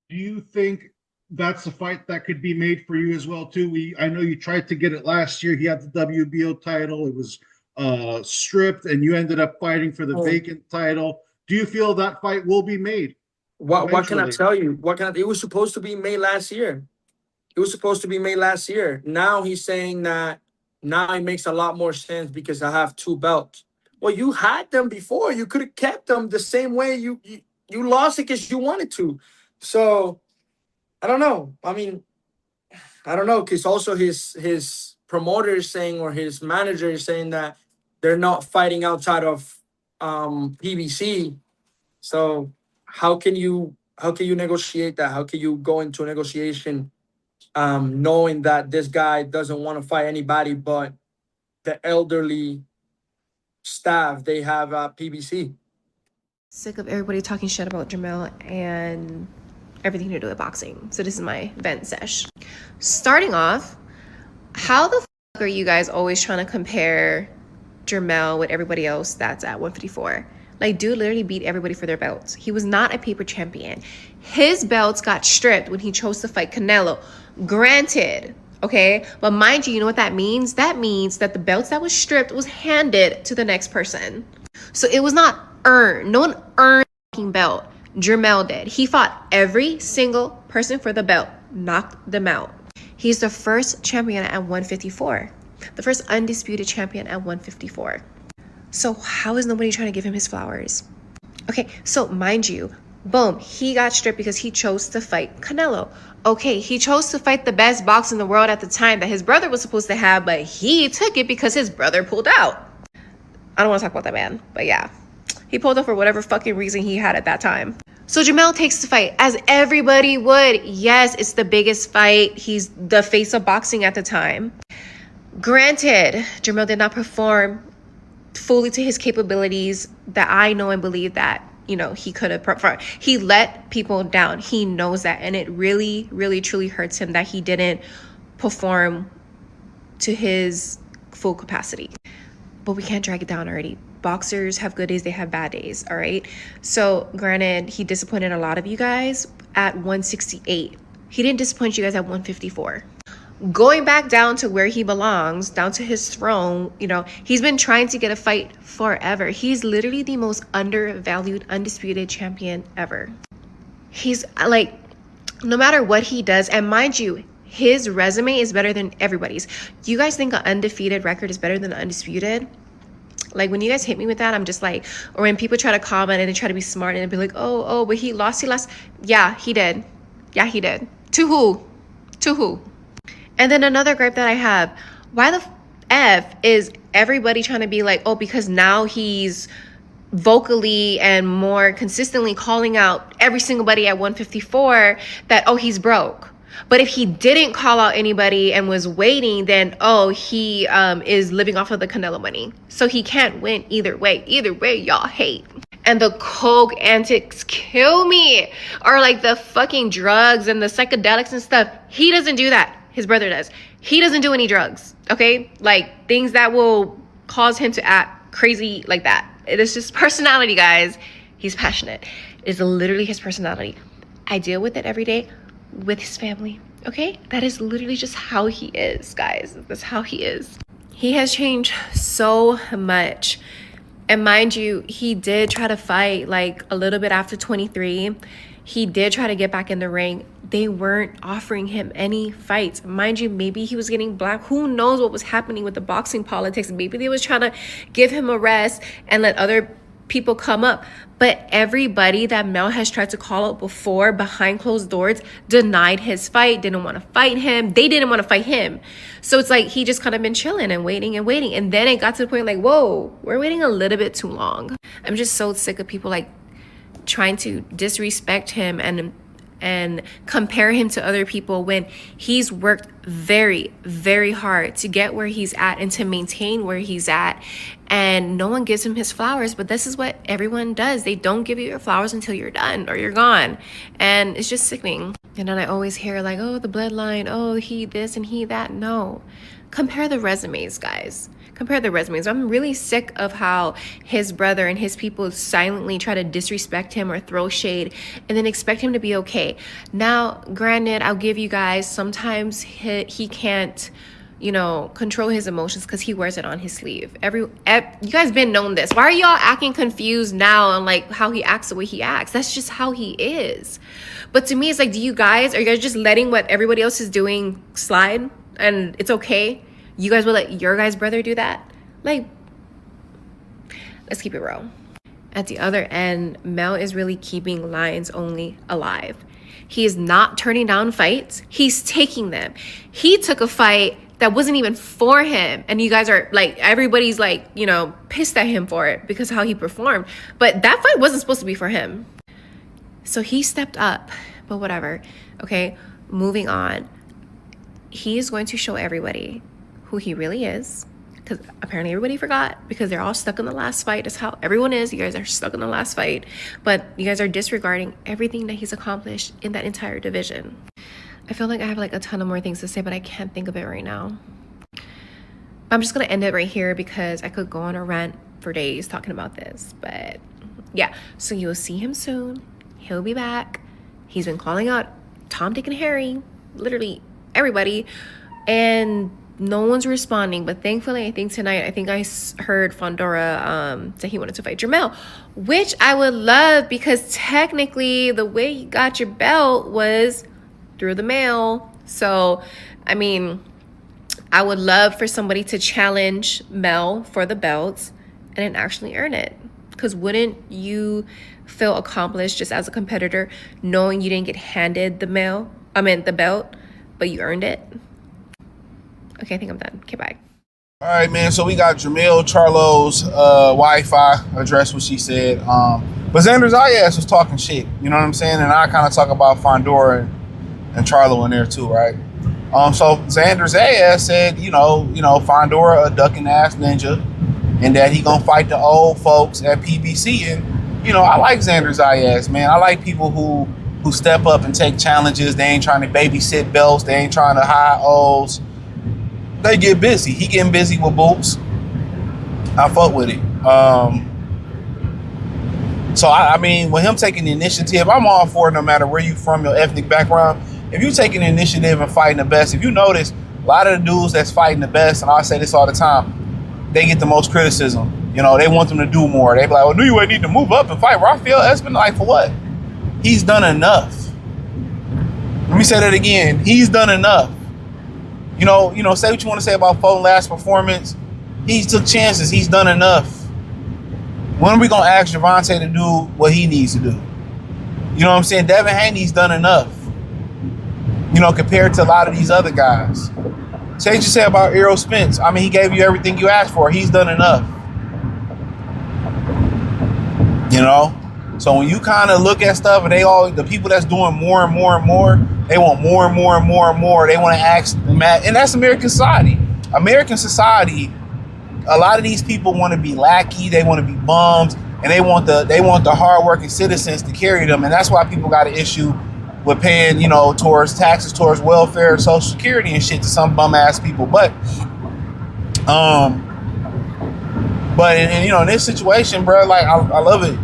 Do you think that's a fight that could be made for you as well too? I know you tried to get it last year. He had the WBO title. It was stripped, and you ended up fighting for the Oh, vacant title. Do you feel that fight will be made what can I eventually? tell you? It was supposed to be made last year. It was supposed to be made last year. Now he's saying that now it makes a lot more sense because I have two belts. Well, you had them before. You could have kept them the same way you lost it because you wanted to. So I don't know. I mean, I don't know because also his promoter is saying or his manager is saying that they're not fighting outside of PBC. So how can you negotiate that? How can you go into a negotiation knowing that this guy doesn't want to fight anybody but the elderly staff they have at PBC? Sick of everybody talking shit about Jermell and everything to do with boxing. So this is my vent sesh. Starting off, how the fuck are you guys always trying to compare Jermell with everybody else that's at 154? Like, dude literally beat everybody for their belts. He was not a paper champion. His belts got stripped when he chose to fight Canelo. Granted, okay? But mind you know what that means? That means that the belts that was stripped was handed to the next person. So it was not earned. No one earned the belt. Jermell did. He fought every single person for the belt, knocked them out. He's the first champion at 154. The first undisputed champion at 154. So how is nobody trying to give him his flowers? Okay, so mind you, boom, he got stripped because he chose to fight Canelo. Okay, he chose to fight the best boxer in the world at the time that his brother was supposed to have, but he took it because his brother pulled out. I don't want to talk about that man, but yeah. He pulled out for whatever fucking reason he had at that time. So Jermell takes the fight, as everybody would. Yes, it's the biggest fight. He's the face of boxing at the time. Granted, Jermell did not perform fully to his capabilities that I know and believe that, you know, he could have performed. He let people down. He knows that. And it really, really, truly hurts him that he didn't perform to his full capacity. But we can't drag it down already. Boxers have good days, they have bad days, all right? So granted, he disappointed a lot of you guys at 168. He didn't disappoint you guys at 154. Going back down to where he belongs, down to his throne, you know, he's been trying to get a fight forever. He's literally the most undervalued, undisputed champion ever. He's like, no matter what he does, and mind you, his resume is better than everybody's. You guys think an undefeated record is better than an undisputed? Like, when you guys hit me with that, I'm just like, or when people try to comment and they try to be smart and be like, oh, but he lost. Yeah, he did. Yeah, he did. To who? To who? And then another gripe that I have, why the F is everybody trying to be like, oh, because now he's vocally and more consistently calling out every single buddy at 154 that, oh, he's broke. But if he didn't call out anybody and was waiting, then, oh, he is living off of the Canelo money. So he can't win either way. Either way, y'all hate. And the coke antics kill me. Or like the fucking drugs and the psychedelics and stuff. He doesn't do that. His brother does. He doesn't do any drugs, okay? Like things that will cause him to act crazy like that. It is his personality, guys. He's passionate. It's literally his personality. I deal with it every day with his family, okay? That is literally just how he is, guys. That's how he is. He has changed so much. And mind you, he did try to fight like a little bit after 23. He did try to get back in the ring. They weren't offering him any fights. Mind you, maybe he was getting black. Who knows what was happening with the boxing politics? Maybe they was trying to give him a rest and let other people come up. But everybody that Mel has tried to call out before behind closed doors denied his fight, didn't want to fight him. They didn't want to fight him. So it's like he just kind of been chilling and waiting and waiting. And then it got to the point like, whoa, we're waiting a little bit too long. I'm just so sick of people like trying to disrespect him and compare him to other people when he's worked very, very hard to get where he's at and to maintain where he's at. And no one gives him his flowers, but this is what everyone does. They don't give you your flowers until you're done or you're gone. And it's just sickening. And then I always hear like, oh, the bloodline, oh, he this and he that. No. Compare the resumes, guys. Compare the resumes. I'm really sick of how his brother and his people silently try to disrespect him or throw shade and then expect him to be okay. Now, granted, I'll give you guys, sometimes he can't, control his emotions because he wears it on his sleeve. You guys been known this. Why are y'all acting confused now on like how he acts the way he acts? That's just how he is. But to me, it's like, are you guys just letting what everybody else is doing slide and it's okay? You guys will let your guys' brother do that? Like, let's keep it real. At the other end, Mel is really keeping Lions Only alive. He is not turning down fights. He's taking them. He took a fight that wasn't even for him. And you guys are like, everybody's like, pissed at him for it because of how he performed. But that fight wasn't supposed to be for him. So he stepped up, but whatever. Okay, moving on. He is going to show everybody who he really is. Because apparently everybody forgot because they're all stuck in the last fight. That's how everyone is. You guys are stuck in the last fight. But you guys are disregarding everything that he's accomplished in that entire division. I feel like I have like a ton of more things to say, but I can't think of it right now. I'm just going to end it right here because I could go on a rant for days talking about this. But yeah, so you'll see him soon. He'll be back. He's been calling out Tom, Dick, and Harry, literally everybody. And no one's responding, but thankfully, I think tonight, I heard Fundora say he wanted to fight Jermell, which I would love because technically the way you got your belt was through the mail. So, I mean, I would love for somebody to challenge Mel for the belts and then actually earn it. Because wouldn't you feel accomplished just as a competitor knowing you didn't get handed the belt, but you earned it? Okay, I think I'm done. Okay, bye. All right, man. So we got Jermell Charlo's Wi-Fi address, what she said. But Xander Zayas was talking shit. You know what I'm saying? And I kind of talk about Fundora and Charlo in there too, right? So Xander Zayas said, Fundora a ducking ass ninja, and that he gonna fight the old folks at PBC. And I like Xander Zayas, man. I like people who step up and take challenges. They ain't trying to babysit belts. They ain't trying to hide O's. They get busy. He getting busy with boots. I fuck with it. So I mean, with him taking the initiative, I'm all for it no matter where you from, your ethnic background. If you taking the initiative and fighting the best, if you notice, a lot of the dudes that's fighting the best, and I say this all the time, they get the most criticism. They want them to do more. They be like, well, do you need to move up and fight Rafael Espin? Like, for what? He's done enough. Let me say that again. He's done enough. Say what you want to say about Foden's last performance. He took chances. He's done enough. When are we going to ask Javante to do what he needs to do? You know what I'm saying? Devin Haney's done enough. Compared to a lot of these other guys. Say what you say about Errol Spence. I mean, he gave you everything you asked for. He's done enough. So when you kind of look at stuff and the people that's doing more and more and more, they want more and more and more and more. They want to ask, and that's American society. American society, a lot of these people want to be lackey, they want to be bums, and they want the hardworking citizens to carry them. And that's why people got an issue with paying, towards taxes, towards welfare, Social Security and shit to some bum ass people. But in this situation, bro, like I love it.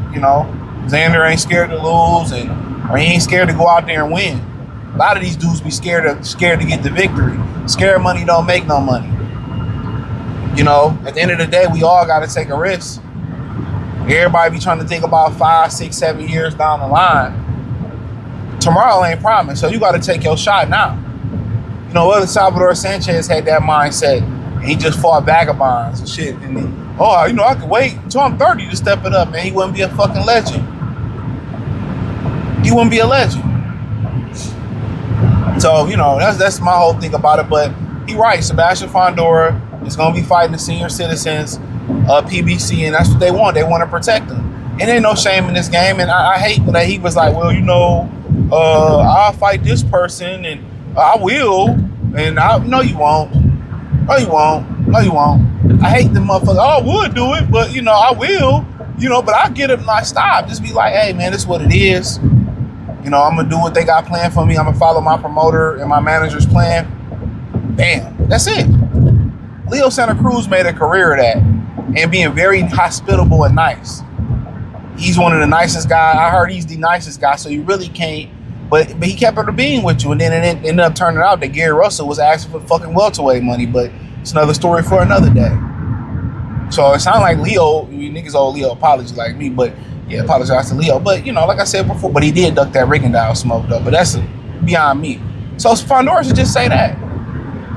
Xander ain't scared to lose, or he ain't scared to go out there and win. A lot of these dudes be scared to get the victory. Scared money don't make no money. At the end of the day, we all got to take a risk. Everybody be trying to think about 5, 6, 7 years down the line. Tomorrow ain't promised, so you got to take your shot now. Salvador Sanchez had that mindset, and he just fought vagabonds and shit. And I could wait until I'm 30 to step it up, man. He wouldn't be a fucking legend. He wouldn't be a legend. So, that's my whole thing about it. But he right, Sebastian Fundora is going to be fighting the senior citizens of PBC, and that's what they want. They want to protect them. And ain't no shame in this game. And I hate that he was like, well, I'll fight this person, and I will. And no, you won't. No, you won't. No, you won't. I hate the motherfucker. I would do it, but, I will. But I get him, like, stop. Just be like, hey, man, this is what it is. I'm going to do what they got planned for me. I'm going to follow my promoter and my manager's plan. Bam. That's it. Leo Santa Cruz made a career of that and being very hospitable and nice. He's one of the nicest guys. I heard he's the nicest guy, so you really can't. But he kept it being with you, and then it ended up turning out that Gary Russell was asking for fucking welterweight money. But it's another story for another day. So it sounds like Leo, you niggas owe Leo apology like me, but yeah, apologize to Leo. But you know, like I said before, but he did duck that Rigondeaux smoke though. But that's beyond me. So Fundora should just say that.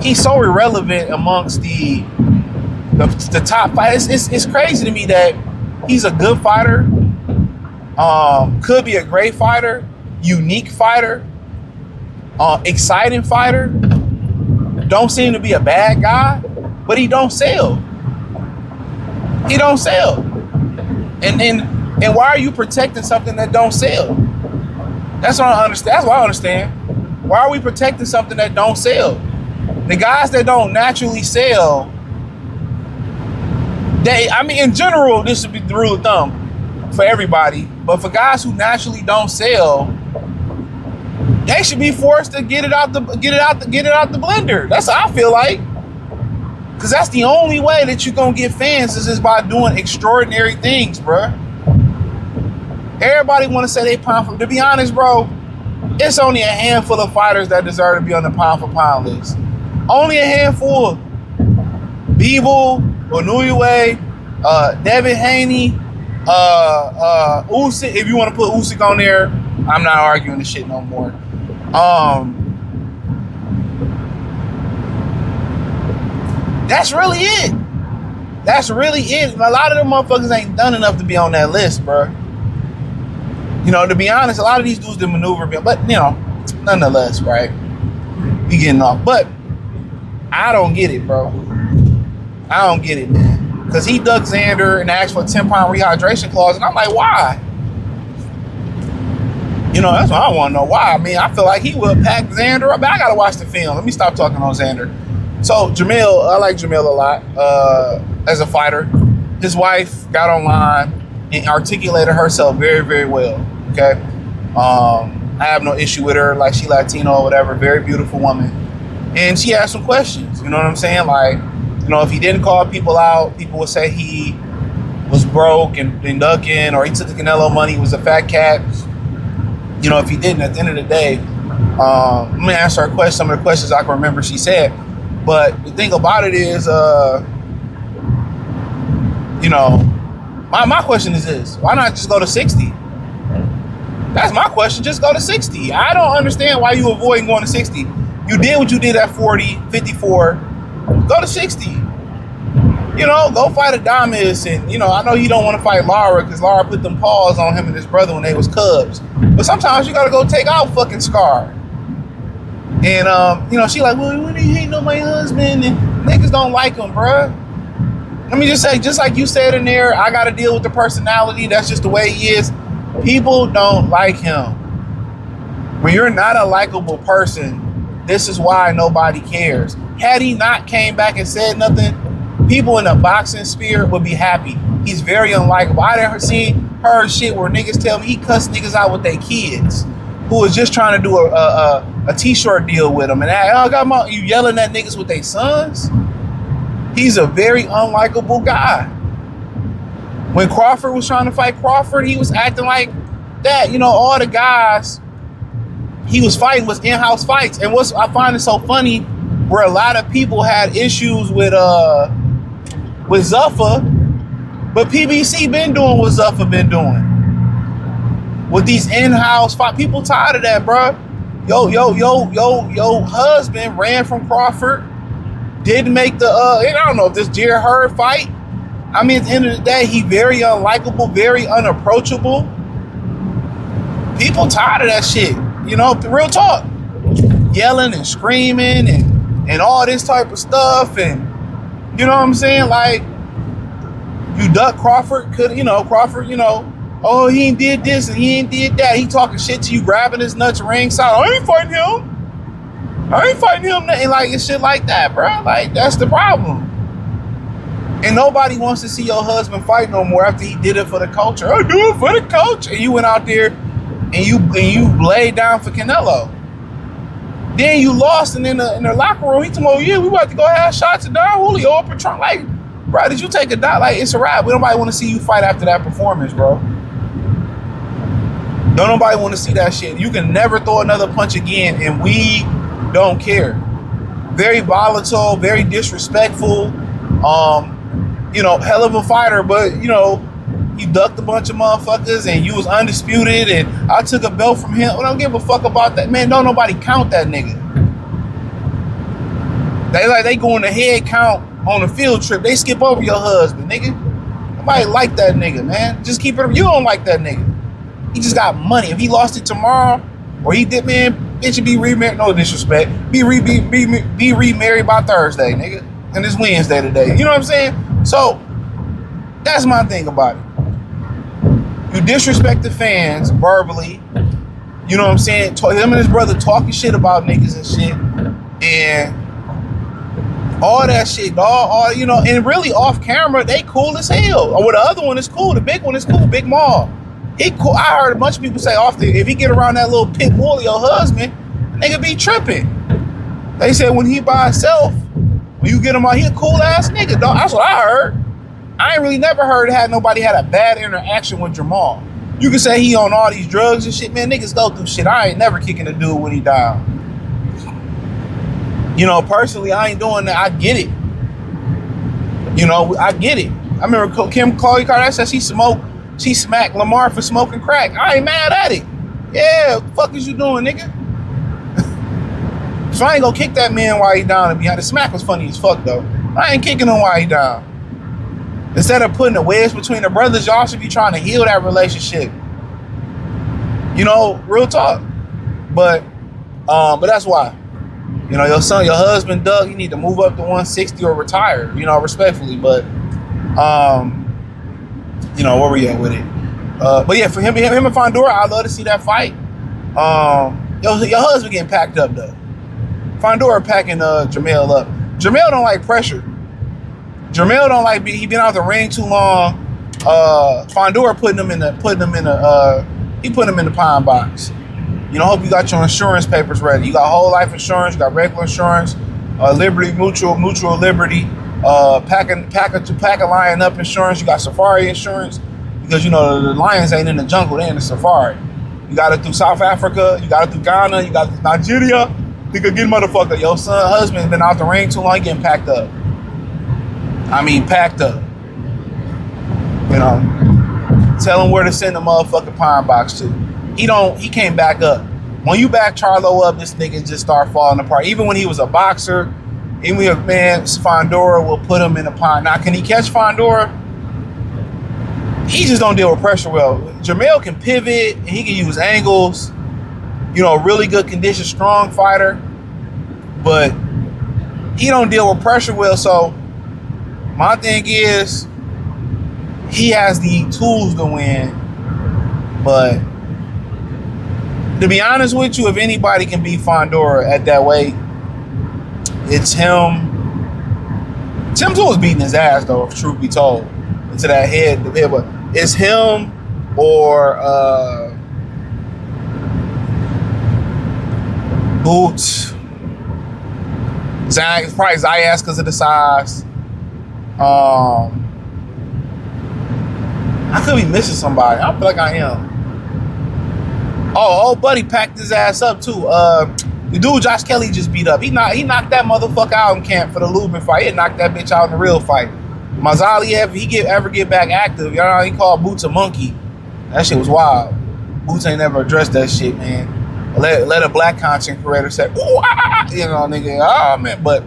He's so irrelevant amongst the top fighters. It's crazy to me that he's a good fighter, could be a great fighter, unique fighter, exciting fighter, don't seem to be a bad guy, but he don't sell. He don't sell. And why are you protecting something that don't sell? That's what I understand. That's what I understand. Why are we protecting something that don't sell? The guys that don't naturally sell, in general, this should be the rule of thumb for everybody, but for guys who naturally don't sell, they should be forced to get it out the blender. That's how I feel like. Cause that's the only way that you're gonna get fans is just by doing extraordinary things, bruh. Everybody wanna say they pound for, to be honest, bro, it's only a handful of fighters that deserve to be on the pound for pound list. Only a handful. Bivol, Inoue, Devin Haney, Usyk. If you want to put Usyk on there, I'm not arguing the shit no more. That's really it. That's really it. A lot of them motherfuckers ain't done enough to be on that list, bro. You know, to be honest, a lot of these dudes did maneuver, but you know, nonetheless, right? We getting off, but I don't get it, bro. I don't get it, man. Because he dug Xander and asked for a 10-pound rehydration clause, and I'm like, why? You know, that's what I want to know. Why? I mean, I feel like he would pack Xander up. I got to watch the film. Let me stop talking on Xander. So, Jermell, I like Jermell a lot as a fighter. His wife got online and articulated herself very, very well, okay? I have no issue with her. Like, she Latino or whatever. Very beautiful woman. And she asked some questions, you know what I'm saying? Like, you know, if he didn't call people out, people would say he was broke and ducking, or he took the Canelo money, he was a fat cat. You know, if he didn't, at the end of the day, let me answer her question, some of the questions I can remember she said. But the thing about it is, you know, my question is this: why not just go to 60? That's my question. Just go to 60. I don't understand why you avoid going to 60. You did what you did at 40, 54. Go to 60. You know, go fight Adames. And, you know, I know you don't want to fight Lara because Lara put them paws on him and his brother when they was cubs. But sometimes you got to go take out fucking Scar. And, you know, she like, well, when you hating on my husband? And niggas don't like him, bruh. Let me just say, just like you said in there, I got to deal with the personality. That's just the way he is. People don't like him. When you're not a likable person, this is why nobody cares. Had he not came back and said nothing, people in the boxing sphere would be happy. He's very unlikable. I didn't heard shit where niggas tell me he cussed niggas out with their kids who was just trying to do a t-shirt deal with him. And you yelling at niggas with their sons? He's a very unlikable guy. When Crawford was trying to fight Crawford, he was acting like that. You know, all the guys he was fighting was in-house fights. And what I find it so funny, where a lot of people had issues with Zuffa, but PBC been doing what Zuffa been doing. With these in-house fight, people tired of that, bro. Yo husband ran from Crawford, didn't make the and I don't know if this Jared Hurd fight. I mean, at the end of the day, he very unlikable, very unapproachable. People tired of that shit. You know, the real talk. Yelling and screaming and all this type of stuff. And you know what I'm saying? Like, you duck Crawford, Crawford, oh, he ain't did this and he ain't did that. He talking shit to you, grabbing his nuts ringside. I ain't fighting him. Nothing like it's shit like that, bro. Like, that's the problem. And nobody wants to see your husband fight no more after he did it for the culture. I do it for the culture. And you went out there and you laid down for Canelo. Then you lost, and in the locker room, he told me, "Oh yeah, we about to go have shots at Don Julio or Patron." Like, bro, did you take a dot? Like, it's a wrap. We nobody want to see you fight after that performance, bro. Don't nobody want to see that shit. You can never throw another punch again, and we don't care. Very volatile, very disrespectful. You know, hell of a fighter, but you know, you ducked a bunch of motherfuckers, and you was undisputed, and I took a belt from him. I don't give a fuck about that, man. Don't nobody count that nigga. They go on the head count on a field trip. They skip over your husband, nigga. Nobody like that nigga, man. Just keep it. You don't like that nigga. He just got money. If he lost it tomorrow, or he did, man, it should be remarried. No disrespect. Be remarried by Thursday, nigga. And it's Wednesday today. You know what I'm saying? So that's my thing about it. You disrespect the fans verbally. You know what I'm saying? Him and his brother talking shit about niggas and shit, and all that shit, all you know. And really off camera, they cool as hell. Or the other one is cool. The big one is cool. Big Maul. He cool. I heard a bunch of people say if he get around that little pit bull, your husband, nigga be tripping. They said when he by himself, when you get him out, he a cool ass nigga, dog. That's what I heard. I ain't really never heard nobody had a bad interaction with Jermell. You can say he on all these drugs and shit, man. Niggas go through shit. I ain't never kicking a dude when he down. You know, personally, I ain't doing that. I get it. You know, I get it. I remember Khloe Kardashian said she smacked Lamar for smoking crack. I ain't mad at it. Yeah, what the fuck is you doing, nigga? So I ain't gonna kick that man while he down and behind. The smack was funny as fuck though. I ain't kicking him while he down. Instead of putting a wedge between the brothers, y'all should be trying to heal that relationship. You know, real talk. But that's why. You know, your husband, Doug, you need to move up to 160 or retire, you know, respectfully. But you know, where we at with it? But yeah, for him and Fundora, I'd love to see that fight. Your husband getting packed up though. Fundora packing Jermell up. Jermell don't like pressure. Jermell don't like he been out the ring too long. Fundora putting him in the pine box. You know, hope you got your insurance papers ready. You got whole life insurance, you got regular insurance, Liberty Mutual Liberty, pack a lion up insurance. You got safari insurance because you know the lions ain't in the jungle, they in the safari. You got it through South Africa, you got it through Ghana, you got it through Nigeria. Think again, motherfucker. Your husband been out the ring too long, he getting packed up. I mean, packed up. You know, tell him where to send the motherfucking pine box to. He came back up. When you back Charlo up, this nigga just start falling apart. Even when he was a boxer, even when Fundora will put him in the pine. Now, can he catch Fundora? He just don't deal with pressure well. Jermell can pivot, and he can use angles. You know, really good condition, strong fighter. But he don't deal with pressure well, so my thing is, he has the tools to win, but to be honest with you, if anybody can beat Fundora at that weight, it's him. Tim's always beating his ass, though, if truth be told, into that head. But it's him or Boots. Zayas, probably Zayas because of the size. I could be missing somebody. I feel like I am. Oh, old buddy packed his ass up too. The dude Josh Kelly just beat up. He knocked that motherfucker out in camp for the Lubin fight. He knocked that bitch out in the real fight. Mazali, if he ever get back active, y'all know he called Boots a monkey. That shit was wild. Boots ain't never addressed that shit, man. Let a black content creator say, ooh, you know, nigga, oh man. But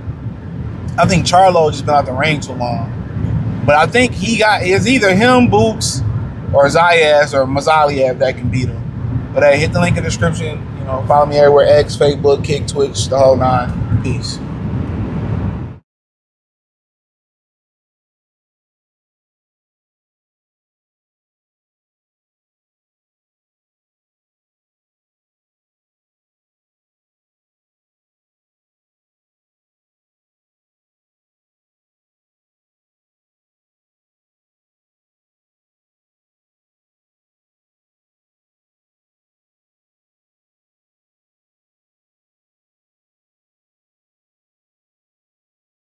I think Charlo just been out the ring too long. But I think it's either him, Boots, or Zayas or Mazaliev that can beat him. But hey, hit the link in the description. You know, follow me everywhere: X, Facebook, Kick, Twitch, the whole nine. Peace.